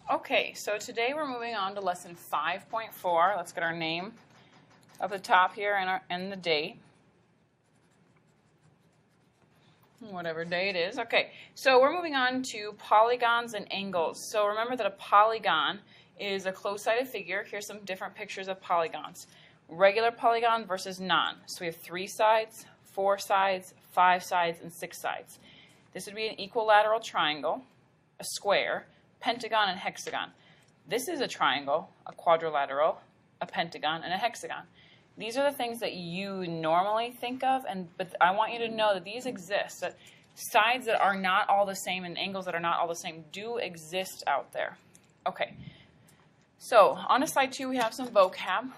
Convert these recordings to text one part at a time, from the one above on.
Okay, so today we're moving on to lesson 5.4. Let's get our name up at the top here and the date. Whatever day it is. Okay, so we're moving on to polygons and angles. So remember that a polygon is a close-sided figure. Here's some different pictures of polygons. Regular polygon versus non. So we have 3 sides, 4 sides, 5 sides, and 6 sides. This would be an equilateral triangle, a square, pentagon, and hexagon. This is a triangle, a quadrilateral, a pentagon, and a hexagon. These are the things that you normally think of, but I want you to know that these exist, that sides that are not all the same and angles that are not all the same do exist out there. Okay, so on to slide 2 we have some vocab.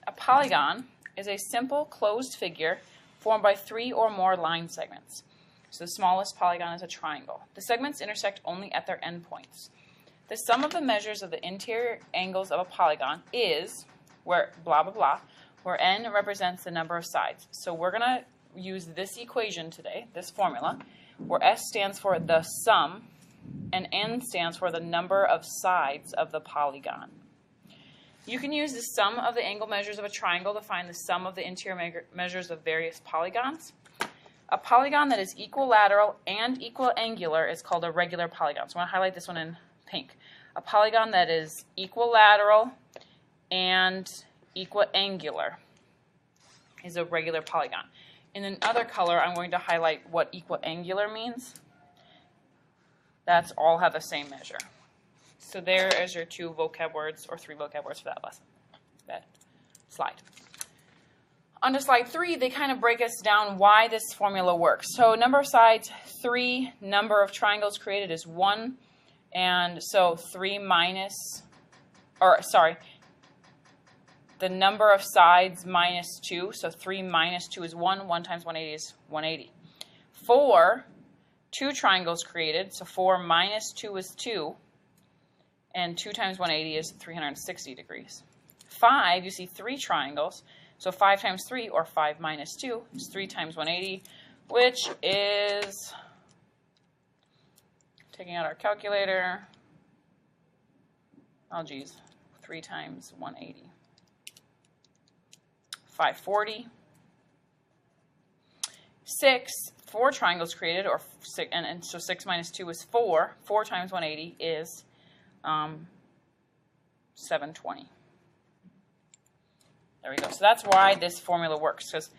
A polygon is a simple closed figure formed by 3 or more line segments. So the smallest polygon is a triangle. The segments intersect only at their endpoints. The sum of the measures of the interior angles of a polygon is, where blah, blah, blah, where n represents the number of sides. So we're going to use this equation today, this formula, where s stands for the sum and n stands for the number of sides of the polygon. You can use the sum of the angle measures of a triangle to find the sum of the interior measures of various polygons. A polygon that is equilateral and equiangular is called a regular polygon. So I want to highlight this one in pink. A polygon that is equilateral and equiangular is a regular polygon. In another color, I'm going to highlight what equiangular means. That's all have the same measure. So there is your 2 vocab words, or 3 vocab words for that lesson, that slide. On to slide 3, they kind of break us down why this formula works. So number of sides, 3, number of triangles created is 1, and so 3 minus, or sorry, the number of sides minus 2, so 3 minus 2 is 1, 1 times 180 is 180. 4, 2 triangles created, so 4 minus 2 is 2, and 2 times 180 is 360 degrees. 5, you see 3 triangles, so 5 times 3, or 5 minus 2, is 3 times 180, which is, taking out our calculator, oh geez, 3 times 180. 540. 6, 4 triangles created, or 6, and so 6 minus 2 is 4. 4 times 180 is 720. There we go. So that's why this formula works, because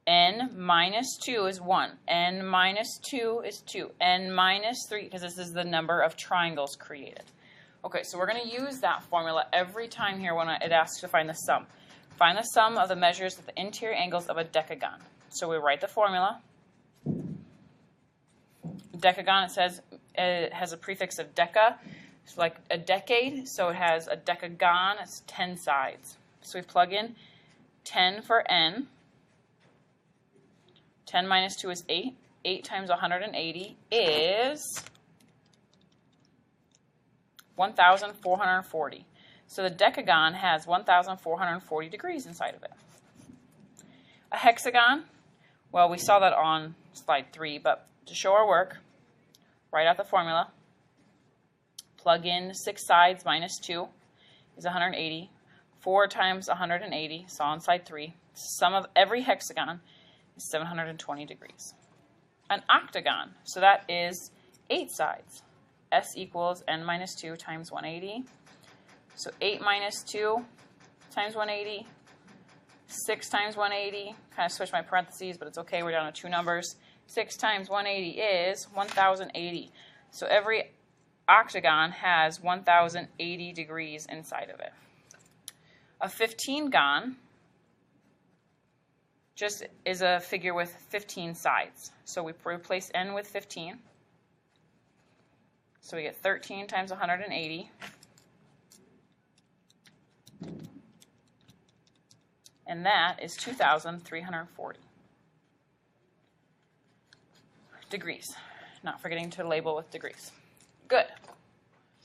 n minus 2 is 1. N minus 2 is 2. N minus 3, because this is the number of triangles created. Okay, so we're going to use that formula every time here when it asks to find the sum. Find the sum of the measures of the interior angles of a decagon. So we write the formula. Decagon, it says it has a prefix of deca. It's like a decade, so it has a decagon. It's 10 sides. So we plug in 10 for n. 10 minus 2 is 8. 8 times 180 is 1,440. So the decagon has 1,440 degrees inside of it. A hexagon, well, we saw that on slide 3, but to show our work, write out the formula. Plug in 6 sides minus 2 is 180. 4 times 180, saw on slide 3. Sum of every hexagon is 720 degrees. An octagon, so that is 8 sides. S equals n minus 2 times 180. So 8 minus 2 times 180, 6 times 180, kind of switch my parentheses, but it's okay, we're down to 2 numbers. 6 times 180 is 1,080. So every octagon has 1,080 degrees inside of it. A 15gon just is a figure with 15 sides. So we replace n with 15. So we get 13 times 180. And that is 2,340 degrees. Not forgetting to label with degrees. Good.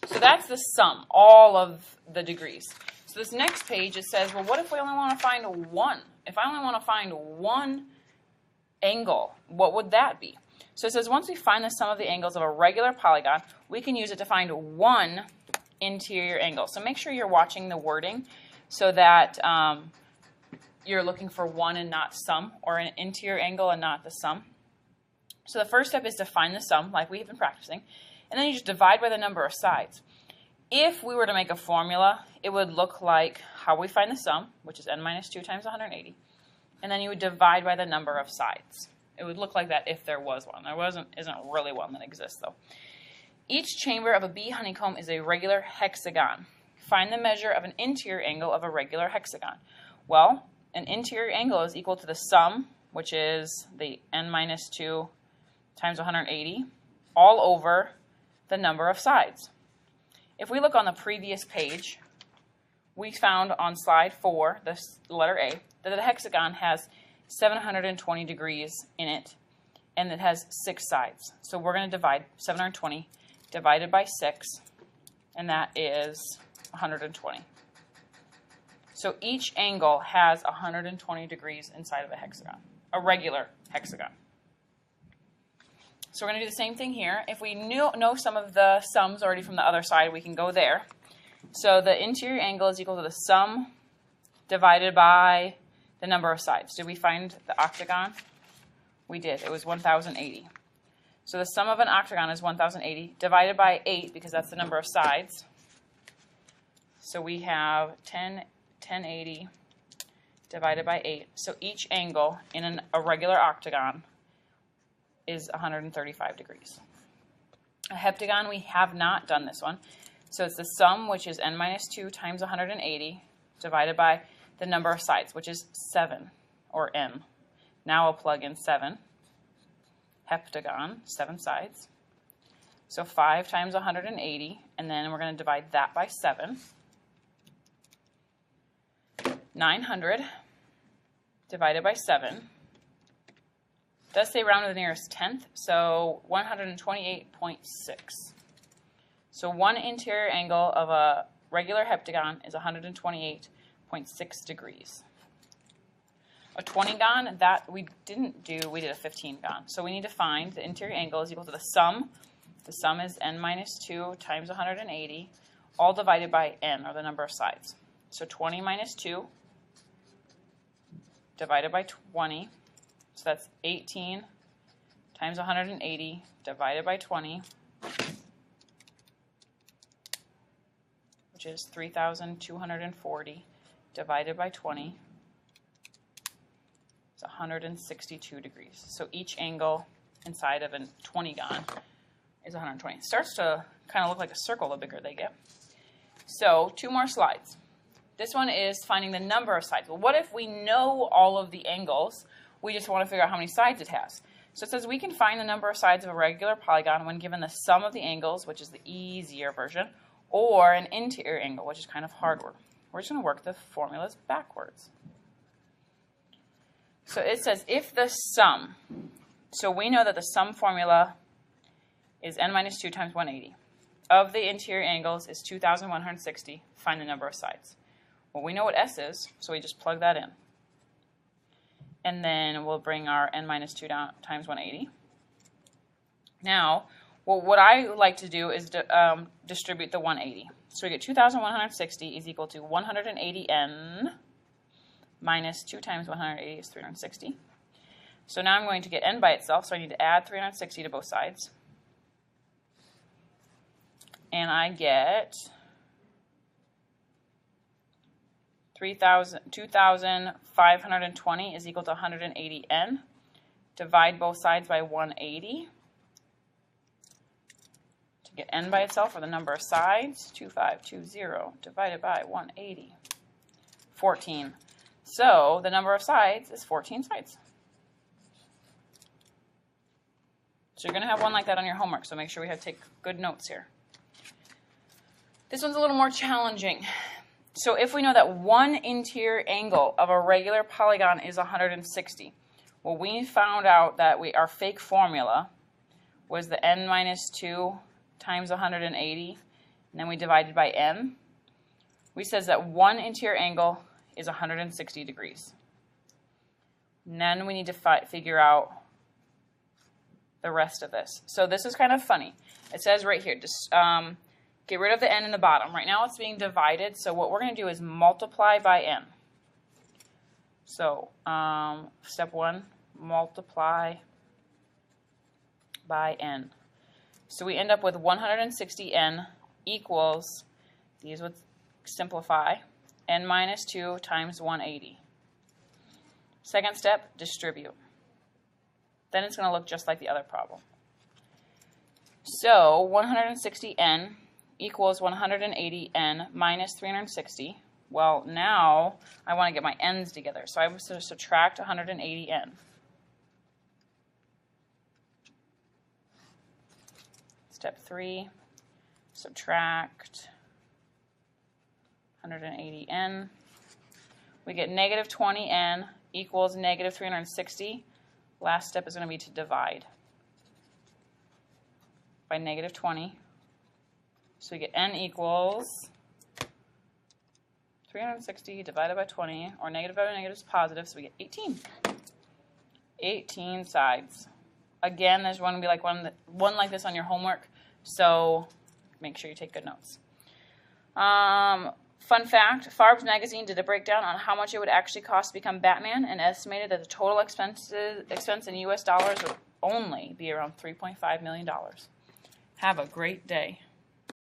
So that's the sum, all of the degrees. So this next page, it says, well, what if we only want to find 1? If I only want to find 1 angle, what would that be? So it says once we find the sum of the angles of a regular polygon, we can use it to find 1 interior angle. So make sure you're watching the wording so that you're looking for one and not sum, or an interior angle and not the sum. So the first step is to find the sum, like we've been practicing, and then you just divide by the number of sides. If we were to make a formula, it would look like how we find the sum, which is n minus 2 times 180, and then you would divide by the number of sides. It would look like that if there was one. There isn't really one that exists, though. Each chamber of a bee honeycomb is a regular hexagon. Find the measure of an interior angle of a regular hexagon. Well, an interior angle is equal to the sum, which is the n minus 2 times 180, all over the number of sides. If we look on the previous page, we found on slide 4, the letter A, that the hexagon has 720 degrees in it, and it has 6 sides. So we're going to divide 720 divided by 6, and that is 120. So each angle has 120 degrees inside of a hexagon, a regular hexagon. So we're going to do the same thing here. If we know some of the sums already from the other side, we can go there. So the interior angle is equal to the sum divided by the number of sides. Did we find the octagon? We did. It was 1,080. So the sum of an octagon is 1,080 divided by 8, because that's the number of sides. So we have 1080 divided by 8. So each angle in a regular octagon is 135 degrees. A heptagon, we have not done this one. So it's the sum, which is n minus 2 times 180, divided by the number of sides, which is 7, or m. Now I'll plug in 7. Heptagon, 7 sides. So 5 times 180, and then we're going to divide that by 7. 900 divided by 7. It does say round to the nearest tenth, so 128.6. So one interior angle of a regular heptagon is 128.6 degrees. A 20gon, that we didn't do, we did a 15gon. So we need to find the interior angle is equal to the sum. The sum is n minus 2 times 180, all divided by n, or the number of sides. So 20 minus 2 divided by 20. So that's 18 times 180 divided by 20, which is 3,240 divided by 20. It's 162 degrees. So each angle inside of a 20gon is 120. It starts to kind of look like a circle the bigger they get. So 2 more slides. This one is finding the number of sides. Well, what if we know all of the angles? We just want to figure out how many sides it has. So it says we can find the number of sides of a regular polygon when given the sum of the angles, which is the easier version, or an interior angle, which is kind of hard work. We're just going to work the formulas backwards. So it says if the sum, so we know that the sum formula is n minus 2 times 180. Of the interior angles is 2,160. Find the number of sides. Well, we know what S is, so we just plug that in. And then we'll bring our n minus 2 down times 180. Now, well, what I like to do is distribute the 180. So we get 2,160 is equal to 180n minus 2 times 180 is 360. So now I'm going to get n by itself, so I need to add 360 to both sides. And I get 2,520 is equal to 180n. Divide both sides by 180 to get n by itself, or the number of sides. 2,520 divided by 180. 14. So the number of sides is 14 sides. So you're going to have one like that on your homework, so make sure we take good notes here. This one's a little more challenging. So if we know that one interior angle of a regular polygon is 160, well, we found out that our fake formula was the n minus 2 times 180, and then we divided by n. We says that one interior angle is 160 degrees. And then we need to figure out the rest of this. So this is kind of funny. It says right here, Get rid of the n in the bottom. Right now it's being divided, so what we're going to do is multiply by n. So step 1, multiply by n. So we end up with 160n equals, these would simplify, n minus 2 times 180. Second step, distribute. Then it's going to look just like the other problem. So 160n equals 180n minus 360. Well, now I want to get my n's together. So I'm going to subtract 180n. Step 3, subtract 180n. We get negative 20n equals negative 360. Last step is going to be to divide by negative 20. So we get n equals 360 divided by 20, or negative by negative is positive, so we get 18. 18 sides. Again, there's one to be like one like this on your homework, so make sure you take good notes. Fun fact, Forbes magazine did a breakdown on how much it would actually cost to become Batman and estimated that the total expense in US dollars would only be around $3.5 million. Have a great day.